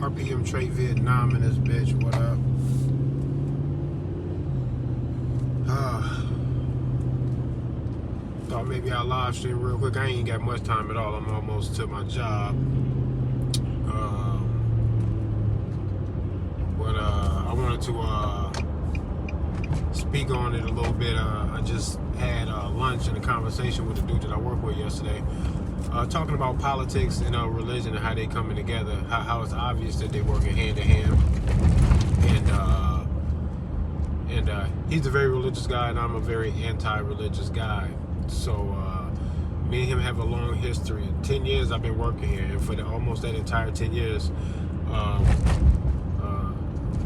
RPM Trade Vietnam in this bitch. What up? Thought maybe I'll live stream real quick. I ain't got much time at all. I'm almost to my job. But I wanted to speak on it a little bit. I just had lunch and a conversation with a dude that I worked with yesterday, talking about politics and religion and how they coming together, how it's obvious that they working hand in hand. And he's a very religious guy, and I'm a very anti-religious guy. So me and him have a long history. 10 years I've been working here, and for almost that entire 10 years,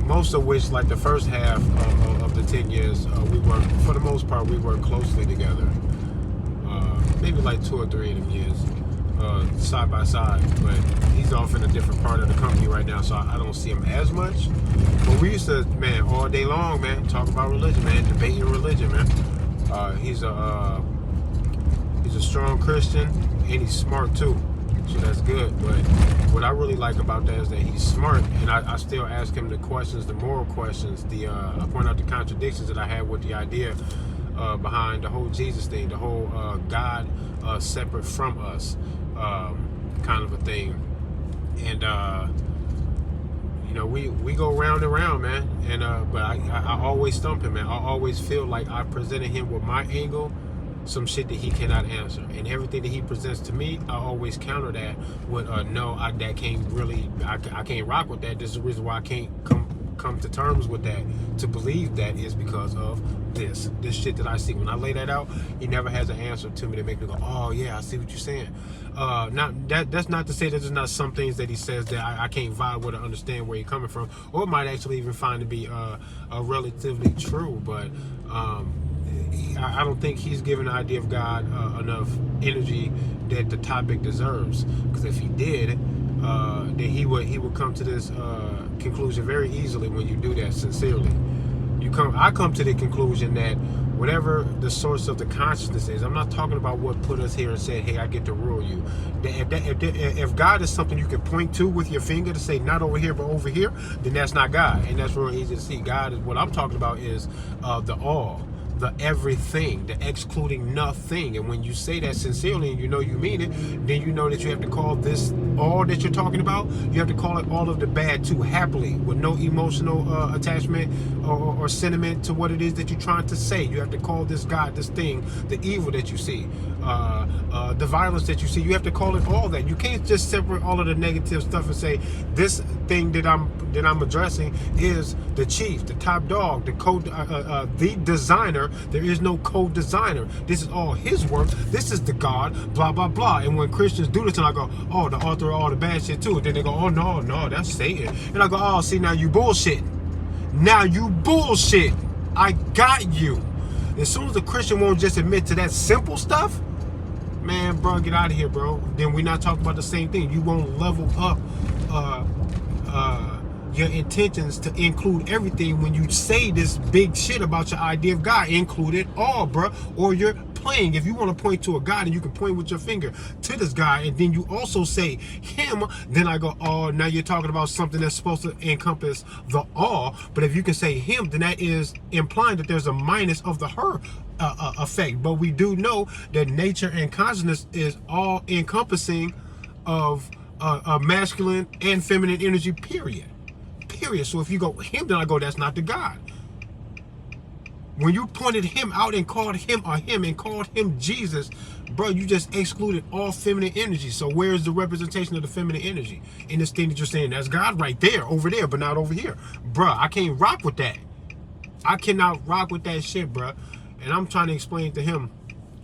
most of which, like the first half of the 10 years, we work, for the most part, we work closely together. Maybe like 2 or 3 of them years, side by side. But he's off in a different part of the company right now, so I don't see him as much. But we used to, man, all day long, man, talk about religion, man, debating religion, man. He's a strong Christian, and he's smart too. So that's good. But what I really like about that is that he's smart, and I still ask him the questions, the moral questions. I point out the contradictions that I had with the idea behind the whole Jesus thing, the whole God separate from us kind of a thing. And you know, we go round and round, man. And but I always stump him, man. I always feel like I presented him with my angle, some shit that he cannot answer, and everything that he presents to me, I always counter that with no, that can't really, I can't rock with that. This is the reason why I can't come to terms with that. To believe that is because of this shit that I see. When I lay that out, he never has an answer to me to make me go, oh yeah, I see what you're saying. That's not to say that there's not some things that he says that I can't vibe with or understand where he's coming from, or might actually even find to be relatively true. But I don't think he's given the idea of God enough energy that the topic deserves. Because if he did, then he would come to this conclusion very easily when you do that sincerely. I come to the conclusion that whatever the source of the consciousness is, I'm not talking about what put us here and said, hey, I get to rule you. If God is something you can point to with your finger to say, not over here, but over here, then that's not God. And that's real easy to see. God is, what I'm talking about is the all, the everything, the excluding nothing. And when you say that sincerely and you know you mean it, then you know that you have to call this all that you're talking about, you have to call it all of the bad too, happily, with no emotional attachment or sentiment to what it is that you're trying to say. You have to call this God, this thing, the evil that you see, the violence that you see. You have to call it all that. You can't just separate all of the negative stuff and say this thing that I'm addressing is the chief, the top dog, the designer. There is no co-designer. This is all his work. This is the God, blah, blah, blah. And when Christians do this, and I go, oh, the author of all the bad shit too. And then they go, oh, no, that's Satan. And I go, oh, see, now you bullshit. Now you bullshit. I got you. As soon as a Christian won't just admit to that simple stuff, man, bro, get out of here, bro. Then we're not talking about the same thing. You won't level up your intentions to include everything. When you say this big shit about your idea of God, include it all, bro, or you're playing. If you want to point to a God and you can point with your finger to this guy, and then you also say him, then I go, oh, now you're talking about something that's supposed to encompass the all. But if you can say him, then that is implying that there's a minus of the her effect. But we do know that nature and consciousness is all encompassing of masculine and feminine energy, period. So if you go him, then I go, that's not the God. When you pointed him out and called him a him and called him Jesus, bro, you just excluded all feminine energy. So where's the representation of the feminine energy in this thing that you're saying? That's God right there, over there, but not over here. Bro, I can't rock with that. I cannot rock with that shit, bro. And I'm trying to explain to him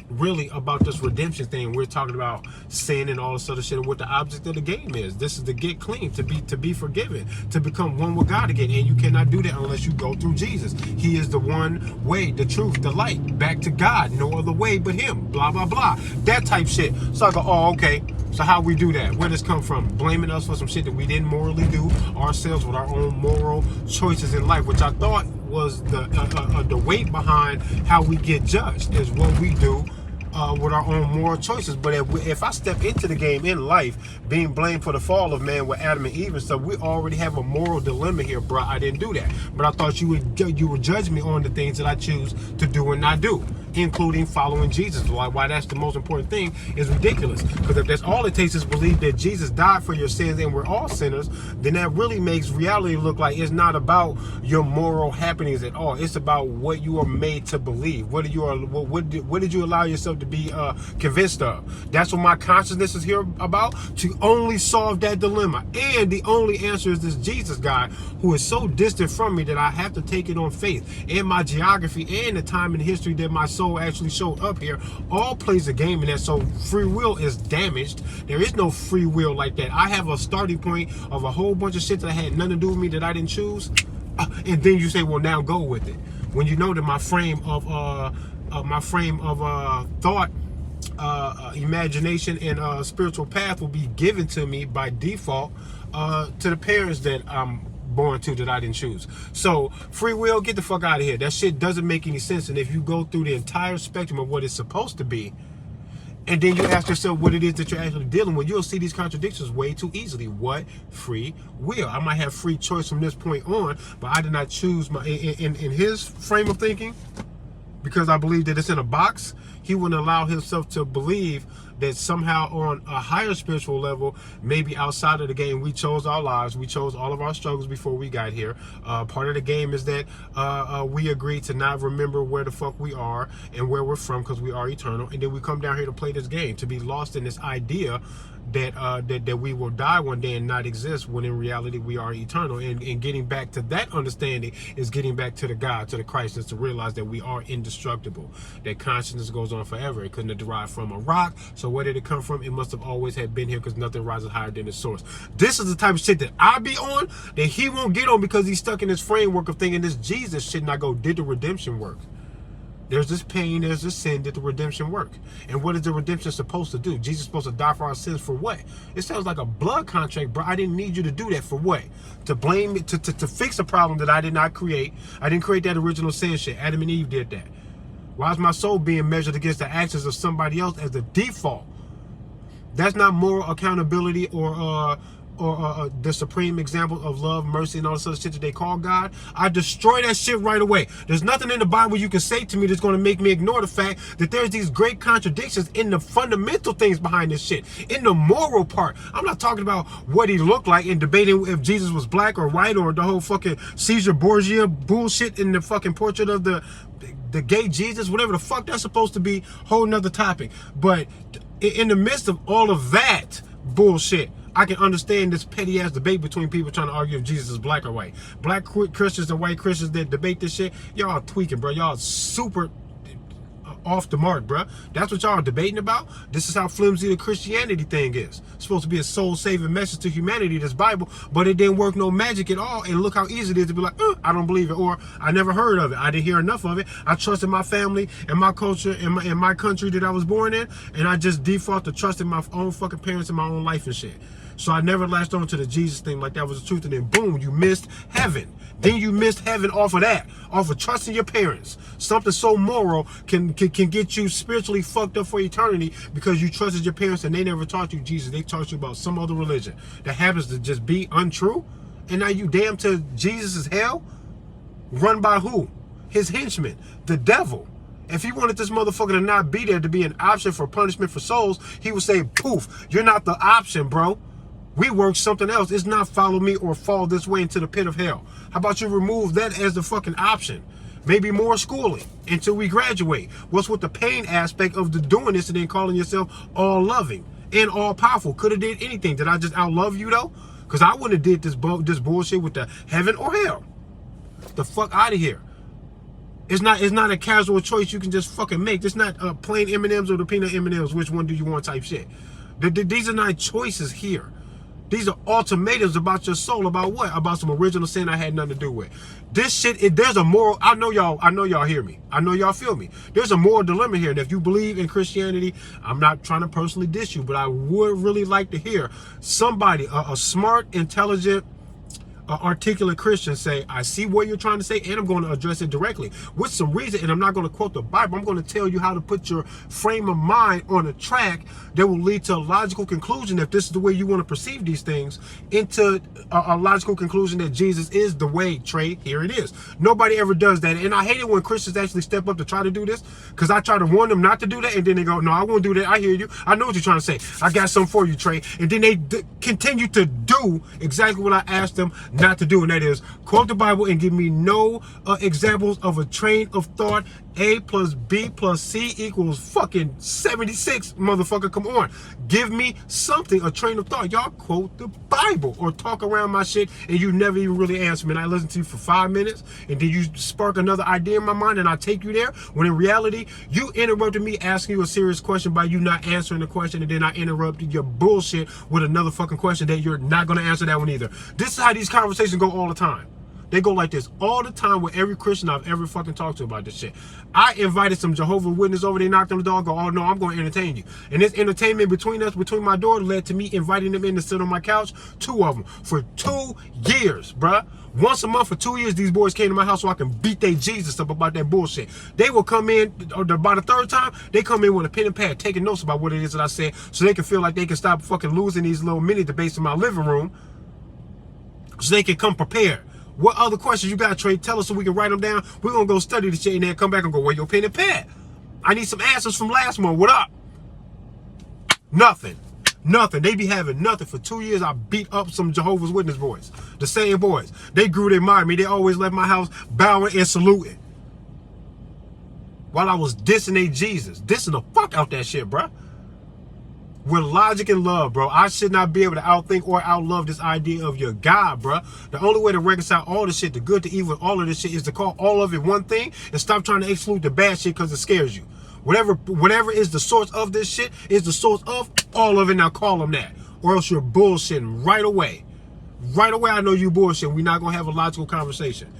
really about this redemption thing. We're talking about sin and all this other shit, and what the object of the game is. This is to get clean, to be forgiven, to become one with God again. And you cannot do that unless you go through Jesus. He is the one way, the truth, the light, back to God. No other way but him. Blah, blah, blah. That type shit. So I go, oh, okay. So how we do that? Where does this come from? Blaming us for some shit that we didn't morally do ourselves with our own moral choices in life, which I thought was the weight behind how we get judged, is what we do with our own moral choices. But if I step into the game in life, being blamed for the fall of man with Adam and Eve and stuff, we already have a moral dilemma here, bro. I didn't do that, but I thought you would judge me on the things that I choose to do and not do, including following Jesus. Why that's the most important thing is ridiculous. Because if that's all it takes is believe that Jesus died for your sins and we're all sinners, then that really makes reality look like it's not about your moral happenings at all. It's about what you are made to believe. What did you allow yourself to be convinced of? That's what my consciousness is here about, to only solve that dilemma. And the only answer is this Jesus guy, who is so distant from me that I have to take it on faith. And my geography and the time in history that my soul actually showed up here all plays a game in that. So free will is damaged. There is no free will like that. I have a starting point of a whole bunch of shit that had nothing to do with me that I didn't choose, and then you say, well, now go with it, when you know that my frame of thought, imagination, and spiritual path will be given to me by default to the parents that I'm born to, that I didn't choose. So free will, get the fuck out of here. That shit doesn't make any sense. And if you go through the entire spectrum of what it's supposed to be, and then you ask yourself what it is that you're actually dealing with, you'll see these contradictions way too easily. What? Free will. I might have free choice from this point on, but I did not choose my in his frame of thinking, because I believe that it's in a box. He wouldn't allow himself to believe that somehow on a higher spiritual level, maybe outside of the game, we chose our lives, we chose all of our struggles before we got here. Part of the game is that we agreed to not remember where the fuck we are and where we're from, because we are eternal. And then we come down here to play this game, to be lost in this idea that we will die one day and not exist, when in reality we are eternal. And getting back to that understanding is getting back to the God, to the Christ, is to realize that we are indestructible, that consciousness goes on forever. It couldn't have derived from a rock, so where did it come from? It must have always had been here, because nothing rises higher than its source. This is the type of shit that I be on, that he won't get on, because he's stuck in this framework of thinking this Jesus shit, and I go, did the redemption work? There's this pain, there's this sin, did the redemption work? And what is the redemption supposed to do? Jesus is supposed to die for our sins for what? It sounds like a blood contract, bro. I didn't need you to do that for what? To blame me, to fix a problem that I did not create. I didn't create that original sin shit. Adam and Eve did that. Why is my soul being measured against the actions of somebody else as the default? That's not moral accountability or the supreme example of love, mercy, and all this other shit that they call God. I destroy that shit right away. There's nothing in the Bible you can say to me that's going to make me ignore the fact that there's these great contradictions in the fundamental things behind this shit, in the moral part. I'm not talking about what he looked like and debating if Jesus was black or white, or the whole fucking Caesar Borgia bullshit in the fucking portrait of the gay Jesus, whatever the fuck that's supposed to be, whole nother topic. But in the midst of all of that bullshit, I can understand this petty ass debate between people trying to argue if Jesus is black or white. Black Christians and white Christians that debate this shit, y'all tweaking, bro. Y'all super off the mark, bro. That's what y'all debating about. This is how flimsy the Christianity thing is. It's supposed to be a soul-saving message to humanity, this Bible, but it didn't work no magic at all. And look how easy it is to be like, I don't believe it, or I never heard of it. I didn't hear enough of it. I trusted my family and my culture and my country that I was born in, and I just default to trusting my own fucking parents and my own life and shit. So I never latched on to the Jesus thing like that was the truth, and then boom, you missed heaven. Then you missed heaven off of that, off of trusting your parents. Something so moral can get you spiritually fucked up for eternity, because you trusted your parents and they never taught you Jesus. They taught you about some other religion that happens to just be untrue. And now you damn to Jesus' hell, run by who? His henchman, the devil. If he wanted this motherfucker to not be there, to be an option for punishment for souls, he would say, poof, you're not the option, bro. We work something else. It's not follow me or fall this way into the pit of hell. How about you remove that as the fucking option? Maybe more schooling until we graduate. What's with the pain aspect of the doing this and then calling yourself all loving and all powerful? Could have did anything. Did I just outlove you though? Because I wouldn't have did this bullshit with the heaven or hell. The fuck out of here. It's not a casual choice you can just fucking make. It's not plain M&Ms or the peanut M&Ms. Which one do you want type shit. These are not choices here. These are ultimatums about your soul. About what? About some original sin I had nothing to do with. This shit, there's a moral, I know y'all hear me. I know y'all feel me. There's a moral dilemma here. And if you believe in Christianity, I'm not trying to personally diss you, but I would really like to hear somebody, a smart, intelligent, articulate Christians say, I see what you're trying to say, and I'm going to address it directly with some reason. And I'm not going to quote the Bible. I'm going to tell you how to put your frame of mind on a track that will lead to a logical conclusion, if this is the way you want to perceive these things, into a logical conclusion that Jesus is the way. Trey, here it is. Nobody ever does that. And I hate it when Christians actually step up to try to do this, because I try to warn them not to do that, and then they go, no, I won't do that. I hear you. I know what you're trying to say. I got something for you, Trey. And then they continue to do exactly what I asked them not to do, and that is quote the Bible and give me no examples of a train of thought. A plus B plus C equals fucking 76, motherfucker. Come on, give me something, a train of thought. Y'all quote the Bible or talk around my shit, and you never even really answer me. And I listen to you for 5 minutes, and then you spark another idea in my mind, and I take you there, when in reality you interrupted me asking you a serious question by you not answering the question, and then I interrupted your bullshit with another fucking question that you're not going to answer that one either. This is how these conversations go all the time. They go like this all the time with every Christian I've ever fucking talked to about this shit. I invited some Jehovah's Witnesses over, they knocked on the door, go, oh no, I'm going to entertain you. And this entertainment between us, between my daughter, led to me inviting them in to sit on my couch, 2 of them, for 2 years, bruh. Once a month for 2 years, these boys came to my house so I can beat their Jesus up about that bullshit. They will come in, or by the 3rd time, they come in with a pen and pad, taking notes about what it is that I said, so they can feel like they can stop fucking losing these little mini debates in my living room, so they can come prepared. What other questions you got, Trey? Tell us so we can write them down. We're going to go study the shit and then come back and go, where your pen and pad? I need some answers from last month. What up? Nothing. Nothing. They be having nothing. For 2 years, I beat up some Jehovah's Witness boys. The same boys. They grew their mind. They always left my house bowing and saluting, while I was dissing they Jesus. Dissing the fuck out that shit, bruh. With logic and love, bro. I should not be able to outthink or outlove this idea of your God, bro. The only way to reconcile all this shit, the good, the evil, all of this shit, is to call all of it one thing and stop trying to exclude the bad shit because it scares you. Whatever is the source of this shit is the source of all of it. Now call them that, or else you're bullshitting right away. Right away, I know you bullshitting. We're not gonna have a logical conversation.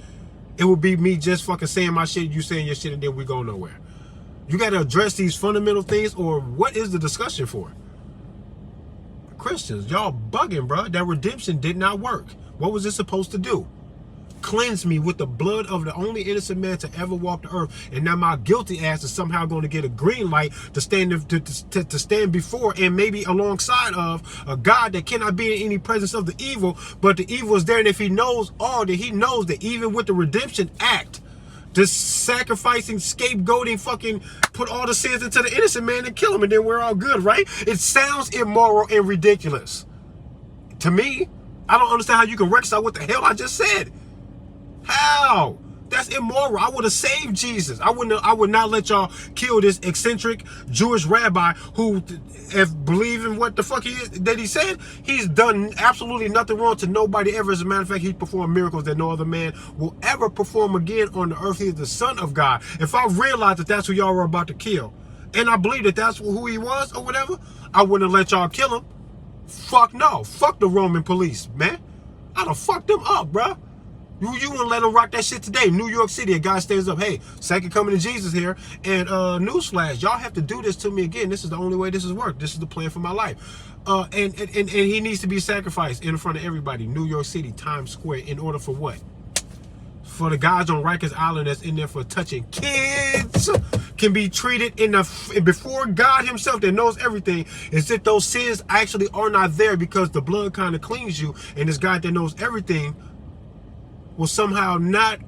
It would be me just fucking saying my shit, you saying your shit, and then we go nowhere. You got to address these fundamental things, or what is the discussion for? Christians, y'all bugging, bro. That redemption did not work. What was it supposed to do? Cleanse me with the blood of the only innocent man to ever walk the earth, and now my guilty ass is somehow going to get a green light to stand to stand before and maybe alongside of a God that cannot be in any presence of the evil, but the evil is there. And if he knows all, that he knows that even with the redemption act, this sacrificing, scapegoating, fucking put all the sins into the innocent man and kill him, and then we're all good, right? It sounds immoral and ridiculous to me. I don't understand how you can reconcile what the hell I just said. How? That's immoral. I would have saved Jesus. I would not let y'all kill this eccentric Jewish rabbi who, if believing what the fuck he is, that he said, he's done absolutely nothing wrong to nobody ever. As a matter of fact, he performed miracles that no other man will ever perform again on the earth. He is the Son of God. If I realized that that's who y'all were about to kill, and I believe that that's who he was or whatever, I wouldn't let y'all kill him. Fuck no. Fuck the Roman police, man. I'd have fucked them up, bruh. You wouldn't let them rock that shit today. New York City, a guy stands up, hey, second coming of Jesus here. And newsflash, y'all have to do this to me again. This is the only way this has worked. This is the plan for my life. And he needs to be sacrificed in front of everybody. New York City, Times Square, in order for what? For the guys on Rikers Island that's in there for touching kids can be treated before God himself that knows everything, as if those sins actually are not there, because the blood kind of cleans you, and this God that knows everything will somehow not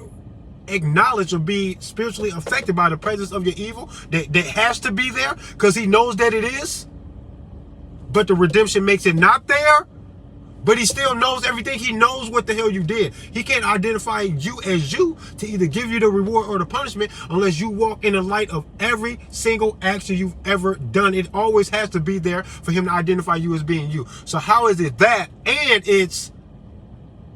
acknowledge or be spiritually affected by the presence of your evil that has to be there because he knows that it is. But the redemption makes it not there. But he still knows everything. He knows what the hell you did. He can't identify you as you to either give you the reward or the punishment unless you walk in the light of every single action you've ever done. It always has to be there for him to identify you as being you. So how is it that? And it's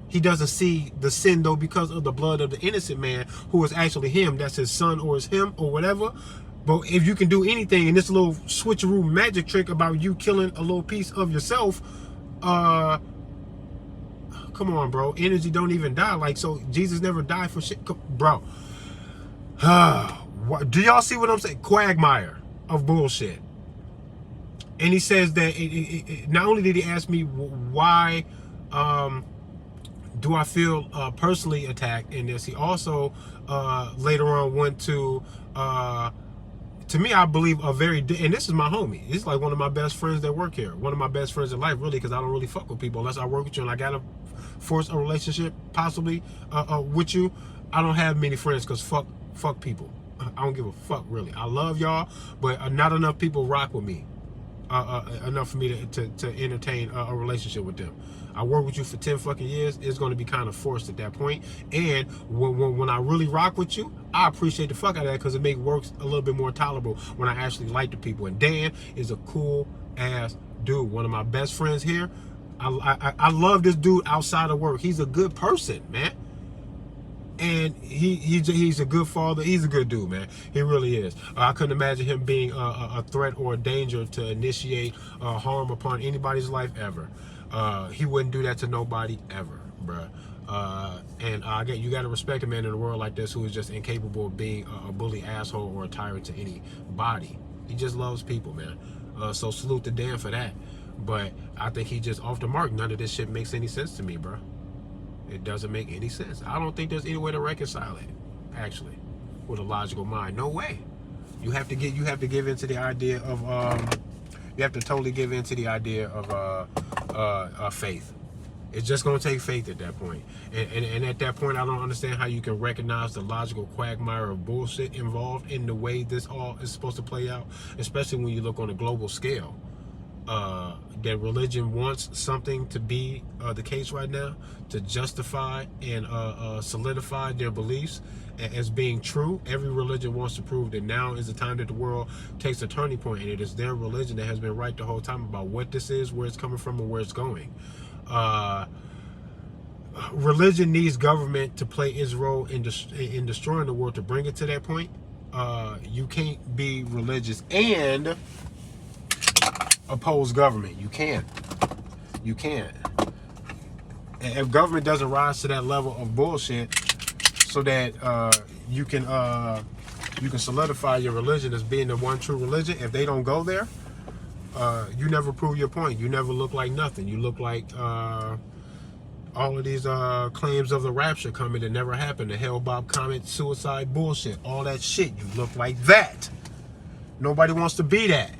he doesn't see the sin, though, because of the blood of the innocent man who is actually him. That's his son or his him or whatever. But if you can do anything in this little switcheroo magic trick about you killing a little piece of yourself, come on, bro. Energy don't even die. Like, so Jesus never died for shit. Bro. Do y'all see what I'm saying? Quagmire of bullshit. And he says that not only did he ask me why do I feel personally attacked in this? He also later on went to me, I believe and this is my homie. He's like one of my best friends that work here. One of my best friends in life, really, because I don't really fuck with people unless I work with you and I gotta force a relationship possibly with you. I don't have many friends because fuck people. I don't give a fuck, really. I love y'all, but not enough people rock with me. Enough for me to entertain a relationship with them. I work with you for 10 fucking years. It's going to be kind of forced at that point. And when I really rock with you, I appreciate the fuck out of that because it makes work a little bit more tolerable when I actually like the people. And Dan is a cool ass dude. One of my best friends here. I love this dude outside of work. He's a good person, man. And he's a good father. He's a good dude, man. He really is. I couldn't imagine him being a threat or a danger to initiate harm upon anybody's life ever. He wouldn't do that to nobody ever, bruh. And you got to respect a man in a world like this who is just incapable of being a bully asshole or a tyrant to anybody. He just loves people, man. So salute to Dan for that. But I think he just off the mark. None of this shit makes any sense to me, bruh. It doesn't make any sense. I don't think there's any way to reconcile it, actually, with a logical mind. No way. You have to give into the idea of you have to totally give into the idea of faith. It's just gonna take faith at that point. And at that point, I don't understand how you can recognize the logical quagmire of bullshit involved in the way this all is supposed to play out, especially when you look on a global scale. That religion wants something to be the case right now to justify and solidify their beliefs as being true. Every religion wants to prove that now is the time that the world takes a turning point, and it is their religion that has been right the whole time about what this is, where it's coming from, and where it's going. Religion needs government to play its role in destroying the world to bring it to that point. You can't be religious and oppose government. You can't. You can't. And if government doesn't rise to that level of bullshit, so that you can solidify your religion as being the one true religion, if they don't go there, you never prove your point. You never look like nothing. You look like all of these claims of the rapture coming that never happened. The Hell Bob Comet suicide bullshit. All that shit. You look like that. Nobody wants to be that.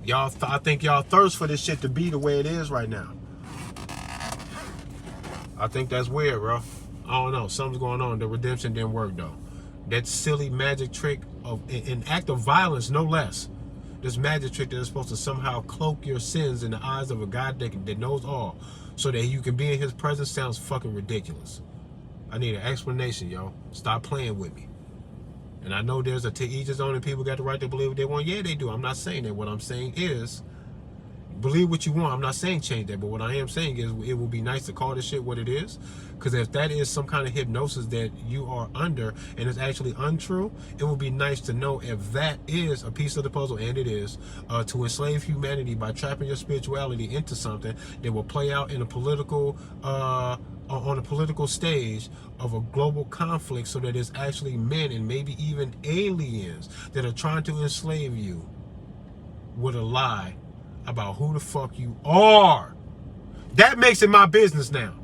Y'all, I think y'all thirst for this shit to be the way it is right now. I think that's weird, bro. I don't know. Something's going on. The redemption didn't work, though. That silly magic trick of an act of violence, no less. This magic trick that is supposed to somehow cloak your sins in the eyes of a God that knows all, so that you can be in his presence, sounds fucking ridiculous. I need an explanation, yo. Stop playing with me. And I know there's to each his own, and people got the right to believe what they want. Yeah, they do. I'm not saying that. What I'm saying is, believe what you want. I'm not saying change that. But what I am saying is, it will be nice to call this shit what it is. Because if that is some kind of hypnosis that you are under, and it's actually untrue, it would be nice to know if that is a piece of the puzzle, and it is, to enslave humanity by trapping your spirituality into something that will play out in a political, on a political stage of a global conflict, so that it's actually men and maybe even aliens that are trying to enslave you with a lie about who the fuck you are. That makes it my business now.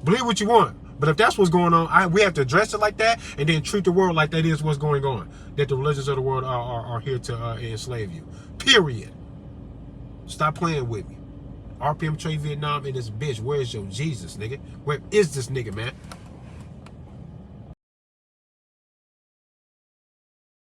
Believe what you want, but if that's what's going on, we have to address it like that, and then treat the world like that is what's going on. That the religions of the world are here to enslave you. Period. Stop playing with me. RPM Trade Vietnam in this bitch. Where is your Jesus, nigga? Where is this nigga, man?